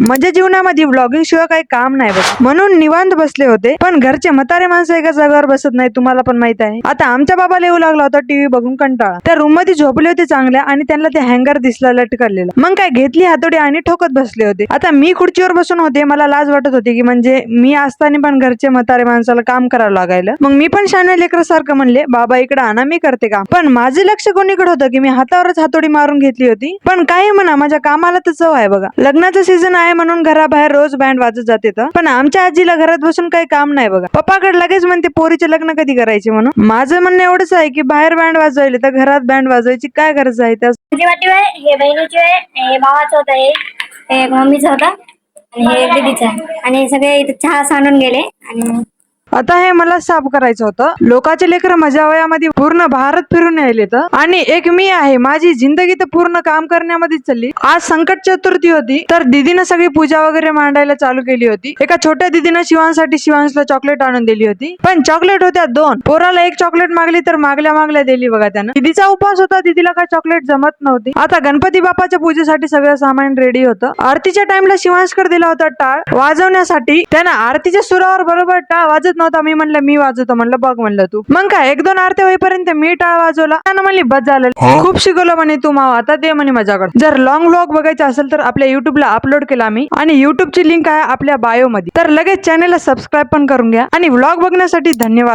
माझ्या जीवनामध्ये व्लॉगिंग शिवाय काही काम नाही बघ, म्हणून निवांत बसले होते. पण घरचे म्हातारे माणसं एका जागेवर बसत नाही, तुम्हाला पण माहित आहे. आता आमच्या बाबाला येऊ लागला होता टीव्ही बघून कंटाळा. त्या रूम मध्ये झोपले होते चांगल्या आणि त्यांना ते हँगर दिसला लटकलेला. मग काय घेतली हातोडी आणि ठोकत बसले होते. आता मी खुर्चीवर बसून होते, मला लाज वाटत होती की म्हणजे मी असताना पण घरचे म्हातारे माणसाला काम करावं लागायला. मग मी पण शाण्या लेकरासारखं म्हणले, बाबा इकडे आणा मी करते काम. पण माझे लक्ष कोणीकडे होतं की मी हातावरच हातोडी मारून घेतली होती. पण काही म्हणा, माझ्या कामाला तर चव आहे बघा. लग्नाचं सीझन आहे म्हणून घराबाहेर रोज बँड वाजत जाते. पण आमच्या आजीला घरात बसून काही काम नाही बघा. पप्पाकडे लगेच म्हणते पोरीचे लग्न कधी करायचे म्हणून. माझं म्हणणं एवढंच आहे की बाहेर बँड वाजवायला तर घरात बँड वाजवायची काय गरज आहे. त्या हे बहिणीचे आहे, हे भावाचं होतं, हे मम्मीचं होतं आणि हे दीदीचं आहे. आणि सगळे इथे चहा सांडून गेले. आणि आता हे मला साफ करायचं होतं. लोकांचे लेकर माझ्या वयामध्ये पूर्ण भारत फिरून यायले तर, आणि एक मी आहे, माझी जिंदगी तर पूर्ण काम करण्यामध्ये चालली. आज संकट चतुर्थी होती तर दीदीनं सगळी पूजा वगैरे मांडायला चालू केली होती. एका छोट्या दीदीनं शिवांसाठी शिवांशला चॉकलेट आणून दिली होती. पण चॉकलेट होत्या 2. पोराला एक चॉकलेट मागली तर मागल्या दिली बघा त्यानं. दीदीचा उपवास होता, दीदीला काय चॉकलेट जमत नव्हती. आता गणपती बाप्पाच्या पूजेसाठी सगळं सामान रेडी होतं. आरतीच्या टाइमला शिवांशकर दिला होता टाळ वाजवण्यासाठी. त्यानं आरतीच्या सुरावर बरोबर टाळ वाजत नव्हता. मी म्हणलं मी वाजवतो, म्हणलं बघ म्हणलं तू. मग काय 1-2 आरती होईपर्यंत मी टाळ वाजवला. त्यानं म्हणली बस झालं, खूप शिकवलं म्हणे तू माव, आता दे म्हणे माझ्याकडे. जर लॉंग व्लॉग बघायचा असेल तर आपल्या युट्यूबला अपलोड केला मी, आणि युट्यूबची लिंक आहे आपल्या बायो मध्ये. तर लगेच चॅनलला सबस्क्राईब पण करून घ्या. आणि व्लॉग बघण्यासाठी धन्यवाद.